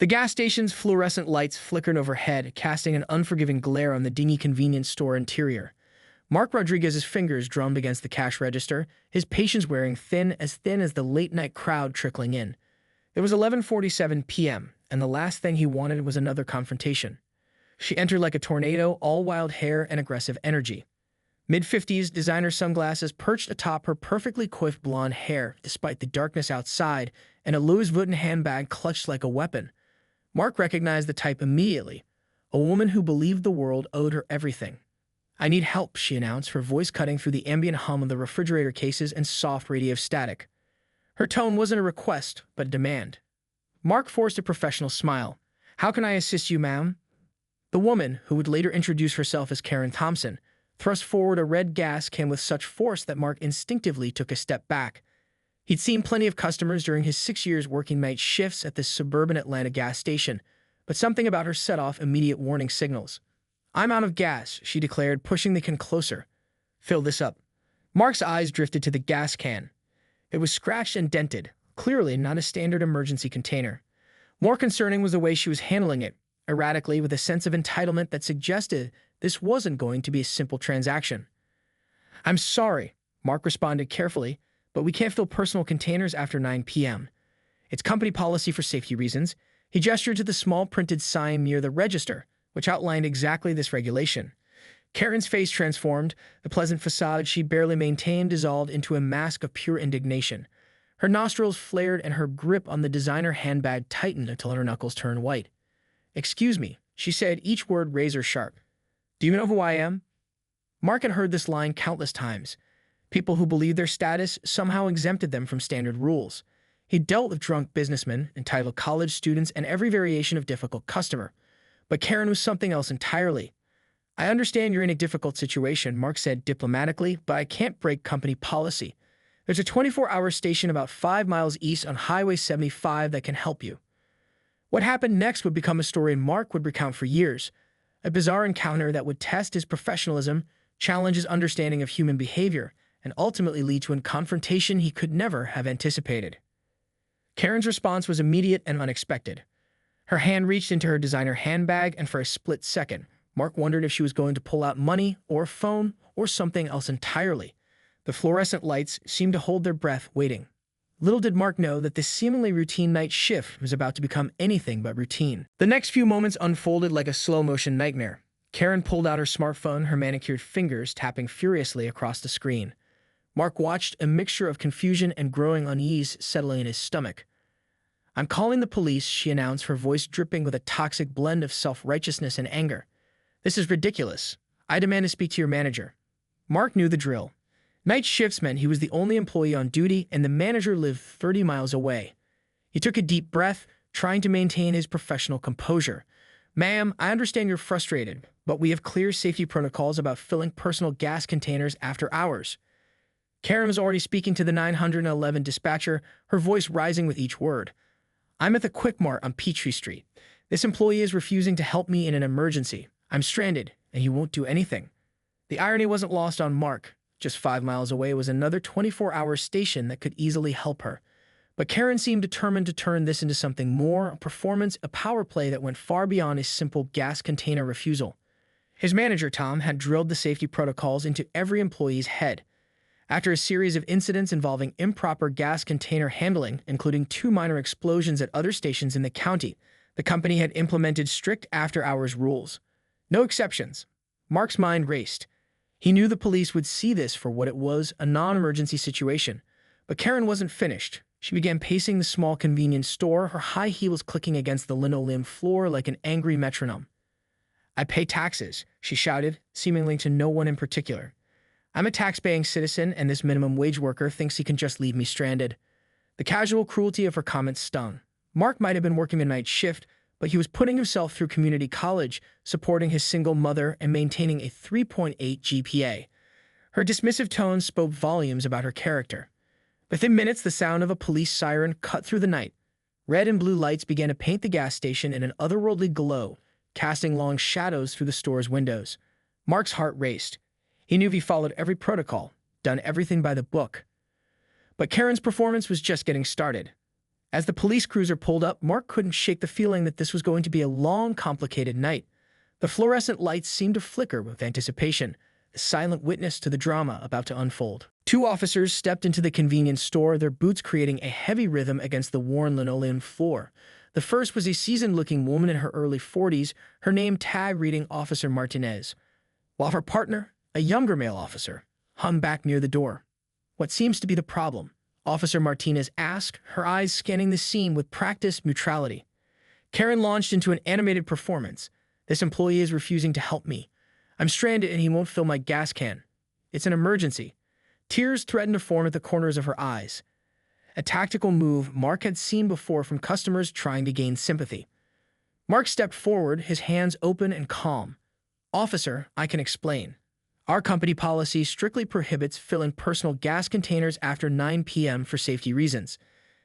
The gas station's fluorescent lights flickered overhead, casting an unforgiving glare on the dingy convenience store interior. Mark Rodriguez's fingers drummed against the cash register, his patience wearing thin as the late-night crowd trickling in. It was 11:47 p.m., and the last thing he wanted was another confrontation. She entered like a tornado, all wild hair and aggressive energy. Mid-50s designer sunglasses perched atop her perfectly coiffed blonde hair despite the darkness outside, and a Louis Vuitton handbag clutched like a weapon. Mark recognized the type immediately, a woman who believed the world owed her everything. "I need help," she announced, her voice cutting through the ambient hum of the refrigerator cases and soft radio static. Her tone wasn't a request, but a demand. Mark forced a professional smile. "How can I assist you, ma'am?" The woman, who would later introduce herself as Karen Thompson, thrust forward a red gas can with such force that Mark instinctively took a step back. He'd seen plenty of customers during his 6 years working night shifts at this suburban Atlanta gas station, but something about her set off immediate warning signals. "I'm out of gas," she declared, pushing the can closer. "Fill this up." Mark's eyes drifted to the gas can. It was scratched and dented, clearly not a standard emergency container. More concerning was the way she was handling it, erratically, with a sense of entitlement that suggested this wasn't going to be a simple transaction. "I'm sorry," Mark responded carefully, "but we can't fill personal containers after 9 p.m. It's company policy for safety reasons." He gestured to the small printed sign near the register, which outlined exactly this regulation. Karen's face transformed, the pleasant facade she barely maintained dissolved into a mask of pure indignation. Her nostrils flared and her grip on the designer handbag tightened until her knuckles turned white. "Excuse me," she said, each word razor sharp. "Do you know who I am?" Mark had heard this line countless times. People who believed their status somehow exempted them from standard rules. He dealt with drunk businessmen, entitled college students, and every variation of difficult customer. But Karen was something else entirely. "I understand you're in a difficult situation," Mark said diplomatically, "but I can't break company policy. There's a 24-hour station about 5 miles east on Highway 75 that can help you." What happened next would become a story Mark would recount for years, a bizarre encounter that would test his professionalism, challenge his understanding of human behavior, and ultimately lead to a confrontation he could never have anticipated. Karen's response was immediate and unexpected. Her hand reached into her designer handbag, and for a split second, Mark wondered if she was going to pull out money or a phone or something else entirely. The fluorescent lights seemed to hold their breath, waiting. Little did Mark know that this seemingly routine night shift was about to become anything but routine. The next few moments unfolded like a slow-motion nightmare. Karen pulled out her smartphone, her manicured fingers tapping furiously across the screen. Mark watched, a mixture of confusion and growing unease settling in his stomach. "I'm calling the police," she announced, her voice dripping with a toxic blend of self-righteousness and anger. "This is ridiculous. I demand to speak to your manager." Mark knew the drill. Night shifts meant he was the only employee on duty, and the manager lived 30 miles away. He took a deep breath, trying to maintain his professional composure. "Ma'am, I understand you're frustrated, but we have clear safety protocols about filling personal gas containers after hours." Karen was already speaking to the 911 dispatcher, her voice rising with each word. "I'm at the Quick Mart on Peachtree Street. This employee is refusing to help me in an emergency. I'm stranded, and he won't do anything." The irony wasn't lost on Mark. Just 5 miles away was another 24-hour station that could easily help her. But Karen seemed determined to turn this into something more, a performance, a power play that went far beyond a simple gas container refusal. His manager, Tom, had drilled the safety protocols into every employee's head. After a series of incidents involving improper gas container handling, including 2 minor explosions at other stations in the county, the company had implemented strict after-hours rules. No exceptions. Mark's mind raced. He knew the police would see this for what it was, a non-emergency situation. But Karen wasn't finished. She began pacing the small convenience store, her high heels clicking against the linoleum floor like an angry metronome. "I pay taxes," she shouted, seemingly to no one in particular. "I'm a tax-paying citizen, and this minimum wage worker thinks he can just leave me stranded." The casual cruelty of her comments stung. Mark might have been working a night shift, but he was putting himself through community college, supporting his single mother, and maintaining a 3.8 GPA. Her dismissive tone spoke volumes about her character. Within minutes, the sound of a police siren cut through the night. Red and blue lights began to paint the gas station in an otherworldly glow, casting long shadows through the store's windows. Mark's heart raced. He knew he followed every protocol, done everything by the book. But Karen's performance was just getting started. As the police cruiser pulled up, Mark couldn't shake the feeling that this was going to be a long, complicated night. The fluorescent lights seemed to flicker with anticipation, a silent witness to the drama about to unfold. Two officers stepped into the convenience store, their boots creating a heavy rhythm against the worn linoleum floor. The first was a seasoned-looking woman in her early 40s, her name tag reading Officer Martinez, while her partner, a younger male officer, hung back near the door. "What seems to be the problem?" Officer Martinez asked, her eyes scanning the scene with practiced neutrality. Karen launched into an animated performance. "This employee is refusing to help me. I'm stranded and he won't fill my gas can. It's an emergency." Tears threatened to form at the corners of her eyes. A tactical move Mark had seen before from customers trying to gain sympathy. Mark stepped forward, his hands open and calm. "Officer, I can explain. Our company policy strictly prohibits filling personal gas containers after 9 p.m. for safety reasons.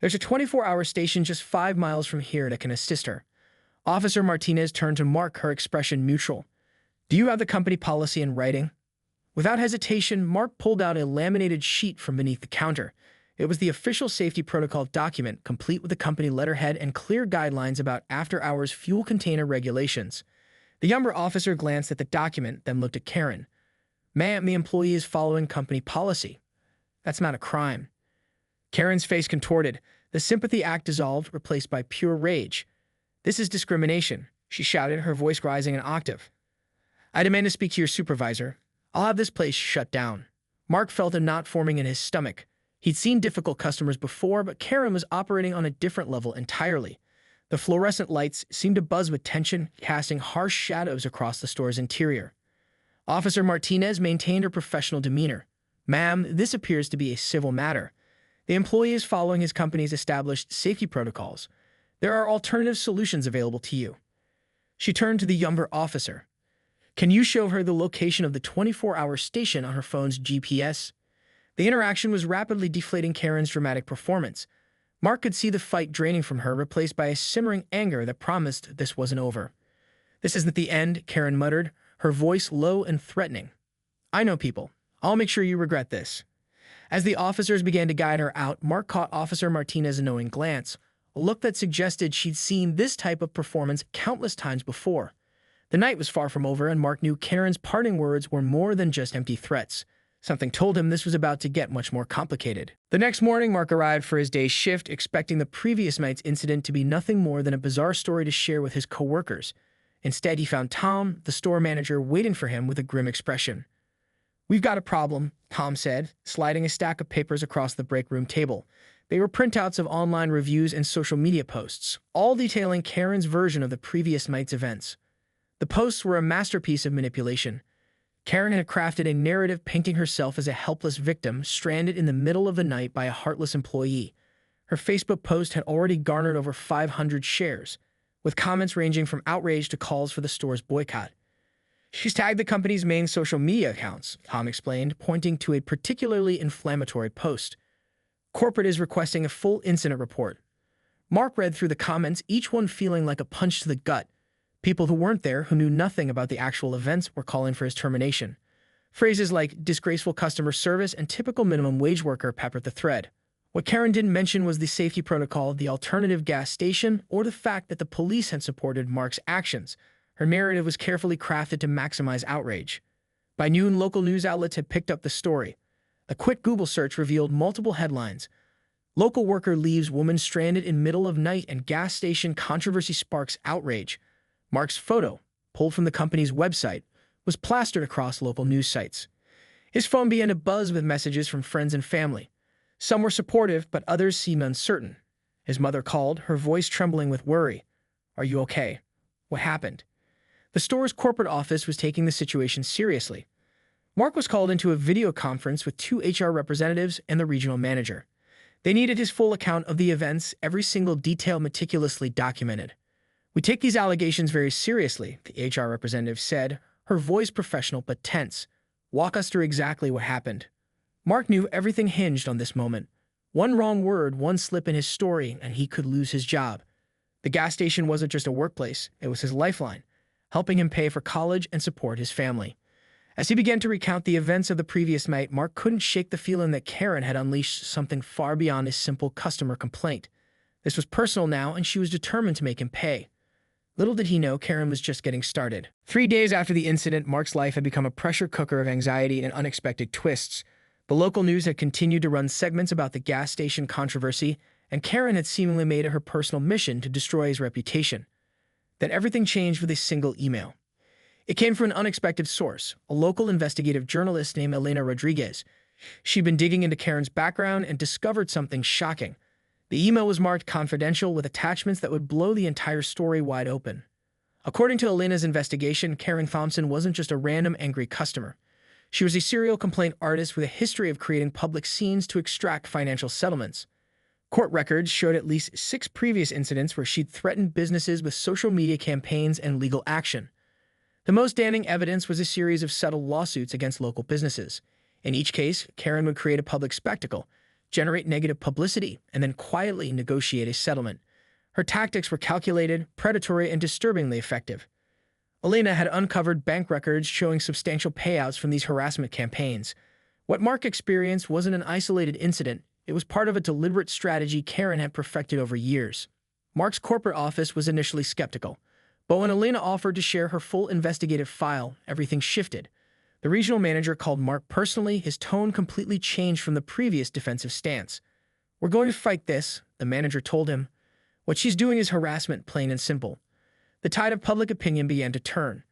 There's a 24-hour station just 5 miles from here that can assist her." Officer Martinez turned to Mark, her expression neutral. "Do you have the company policy in writing?" Without hesitation, Mark pulled out a laminated sheet from beneath the counter. It was the official safety protocol document, complete with the company letterhead and clear guidelines about after-hours fuel container regulations. The younger officer glanced at the document, then looked at Karen. "Ma'am, the employee is following company policy. That's not a crime." Karen's face contorted. The sympathy act dissolved, replaced by pure rage. "This is discrimination," she shouted, her voice rising an octave. "I demand to speak to your supervisor. I'll have this place shut down." Mark felt a knot forming in his stomach. He'd seen difficult customers before, but Karen was operating on a different level entirely. The fluorescent lights seemed to buzz with tension, casting harsh shadows across the store's interior. Officer Martinez maintained her professional demeanor. "Ma'am, this appears to be a civil matter. The employee is following his company's established safety protocols. There are alternative solutions available to you." She turned to the younger officer. "Can you show her the location of the 24-hour station on her phone's GPS?" The interaction was rapidly deflating Karen's dramatic performance. Mark could see the fight draining from her, replaced by a simmering anger that promised this wasn't over. "This isn't the end," Karen muttered, her voice low and threatening. "I know people. I'll make sure you regret this." As the officers began to guide her out, Mark caught Officer Martinez's knowing glance, a look that suggested she'd seen this type of performance countless times before. The night was far from over, and Mark knew Karen's parting words were more than just empty threats. Something told him this was about to get much more complicated. The next morning, Mark arrived for his day's shift, expecting the previous night's incident to be nothing more than a bizarre story to share with his coworkers. Instead, he found Tom, the store manager, waiting for him with a grim expression. "We've got a problem," Tom said, sliding a stack of papers across the break room table. They were printouts of online reviews and social media posts, all detailing Karen's version of the previous night's events. The posts were a masterpiece of manipulation. Karen had crafted a narrative painting herself as a helpless victim stranded in the middle of the night by a heartless employee. Her Facebook post had already garnered over 500 shares, with comments ranging from outrage to calls for the store's boycott. "She's tagged the company's main social media accounts," Tom explained, pointing to a particularly inflammatory post. "Corporate is requesting a full incident report." Mark read through the comments, each one feeling like a punch to the gut. People who weren't there, who knew nothing about the actual events, were calling for his termination. Phrases like disgraceful customer service and typical minimum wage worker peppered the thread. What Karen didn't mention was the safety protocol, the alternative gas station, or the fact that the police had supported Mark's actions. Her narrative was carefully crafted to maximize outrage. By noon, local news outlets had picked up the story. A quick Google search revealed multiple headlines. "Local worker leaves woman stranded in middle of night and gas station controversy sparks outrage." Mark's photo, pulled from the company's website, was plastered across local news sites. His phone began to buzz with messages from friends and family. Some were supportive, but others seemed uncertain. His mother called, her voice trembling with worry. "Are you okay? What happened?" The store's corporate office was taking the situation seriously. Mark was called into a video conference with 2 HR representatives and the regional manager. They needed his full account of the events, every single detail meticulously documented. "We take these allegations very seriously," the HR representative said, her voice professional but tense. "Walk us through exactly what happened." Mark knew everything hinged on this moment. One wrong word, one slip in his story, and he could lose his job. The gas station wasn't just a workplace, it was his lifeline, helping him pay for college and support his family. As he began to recount the events of the previous night, Mark couldn't shake the feeling that Karen had unleashed something far beyond a simple customer complaint. This was personal now, and she was determined to make him pay. Little did he know Karen was just getting started. 3 days after the incident, Mark's life had become a pressure cooker of anxiety and unexpected twists. The local news had continued to run segments about the gas station controversy, and Karen had seemingly made it her personal mission to destroy his reputation. Then everything changed with a single email. It came from an unexpected source, a local investigative journalist named Elena Rodriguez. She'd been digging into Karen's background and discovered something shocking. The email was marked confidential with attachments that would blow the entire story wide open. According to Elena's investigation, Karen Thompson wasn't just a random angry customer. She was a serial complaint artist with a history of creating public scenes to extract financial settlements. Court records showed at least 6 previous incidents where she'd threatened businesses with social media campaigns and legal action. The most damning evidence was a series of settled lawsuits against local businesses. In each case, Karen would create a public spectacle, generate negative publicity, and then quietly negotiate a settlement. Her tactics were calculated, predatory, and disturbingly effective. Elena had uncovered bank records showing substantial payouts from these harassment campaigns. What Mark experienced wasn't an isolated incident. It was part of a deliberate strategy Karen had perfected over years. Mark's corporate office was initially skeptical, but when Elena offered to share her full investigative file, everything shifted. The regional manager called Mark personally. His tone completely changed from the previous defensive stance. "We're going to fight this," the manager told him. "What she's doing is harassment, plain and simple." The tide of public opinion began to turn.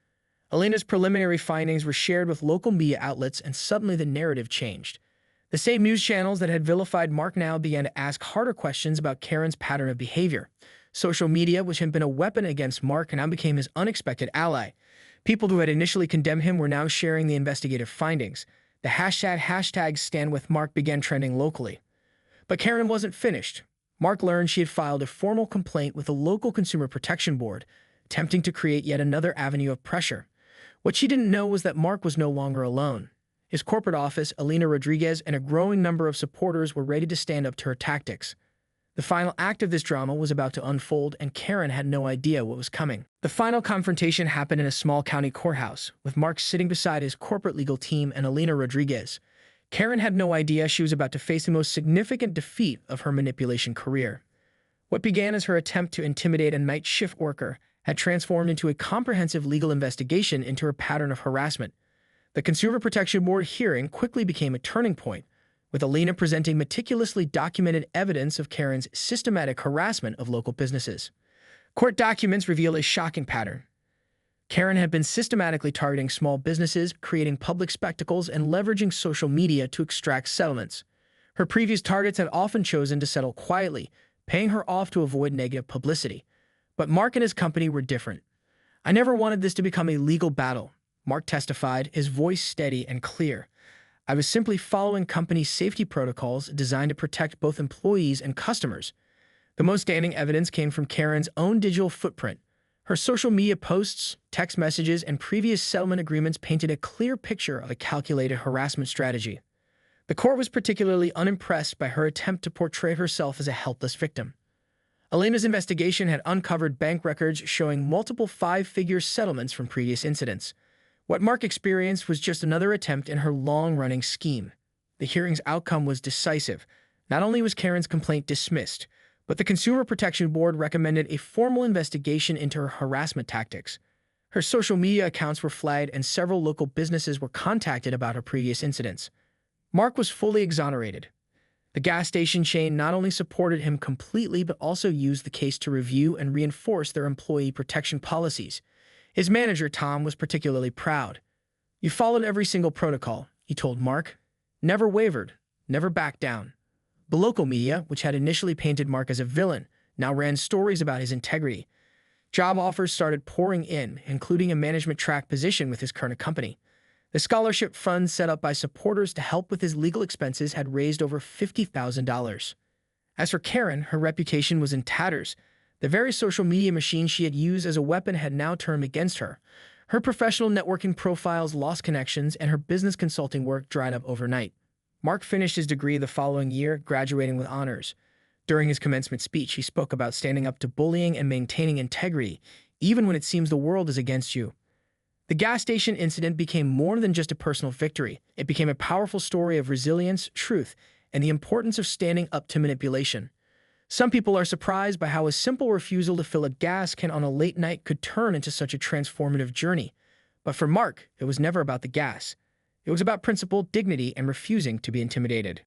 Elena's preliminary findings were shared with local media outlets, and suddenly the narrative changed. The same news channels that had vilified Mark now began to ask harder questions about Karen's pattern of behavior. Social media, which had been a weapon against Mark, now became his unexpected ally. People who had initially condemned him were now sharing the investigative findings. The hashtag #StandWithMark began trending locally. But Karen wasn't finished. Mark learned she had filed a formal complaint with the local Consumer Protection Board, attempting to create yet another avenue of pressure. What she didn't know was that Mark was no longer alone. His corporate office, Elena Rodriguez, and a growing number of supporters were ready to stand up to her tactics. The final act of this drama was about to unfold, and Karen had no idea what was coming. The final confrontation happened in a small county courthouse, with Mark sitting beside his corporate legal team and Elena Rodriguez. Karen had no idea she was about to face the most significant defeat of her manipulation career. What began as her attempt to intimidate a night shift worker had transformed into a comprehensive legal investigation into her pattern of harassment. The Consumer Protection Board hearing quickly became a turning point, with Elena presenting meticulously documented evidence of Karen's systematic harassment of local businesses. Court documents reveal a shocking pattern. Karen had been systematically targeting small businesses, creating public spectacles, and leveraging social media to extract settlements. Her previous targets had often chosen to settle quietly, paying her off to avoid negative publicity. But Mark and his company were different. "I never wanted this to become a legal battle," Mark testified, his voice steady and clear. "I was simply following company safety protocols designed to protect both employees and customers." The most damning evidence came from Karen's own digital footprint. Her social media posts, text messages, and previous settlement agreements painted a clear picture of a calculated harassment strategy. The court was particularly unimpressed by her attempt to portray herself as a helpless victim. Elena's investigation had uncovered bank records showing multiple 5-figure settlements from previous incidents. What Mark experienced was just another attempt in her long-running scheme. The hearing's outcome was decisive. Not only was Karen's complaint dismissed, but the Consumer Protection Board recommended a formal investigation into her harassment tactics. Her social media accounts were flagged, and several local businesses were contacted about her previous incidents. Mark was fully exonerated. The gas station chain not only supported him completely, but also used the case to review and reinforce their employee protection policies. His manager, Tom, was particularly proud. "You followed every single protocol," he told Mark. "Never wavered, never backed down." The local media, which had initially painted Mark as a villain, now ran stories about his integrity. Job offers started pouring in, including a management track position with his current company. The scholarship fund set up by supporters to help with his legal expenses had raised over $50,000. As for Karen, her reputation was in tatters. The very social media machine she had used as a weapon had now turned against her. Her professional networking profiles lost connections, and her business consulting work dried up overnight. Mark finished his degree the following year, graduating with honors. During his commencement speech, he spoke about standing up to bullying and maintaining integrity, even when it seems the world is against you. The gas station incident became more than just a personal victory. It became a powerful story of resilience, truth, and the importance of standing up to manipulation. Some people are surprised by how a simple refusal to fill a gas can on a late night could turn into such a transformative journey. But for Mark, it was never about the gas. It was about principle, dignity, and refusing to be intimidated.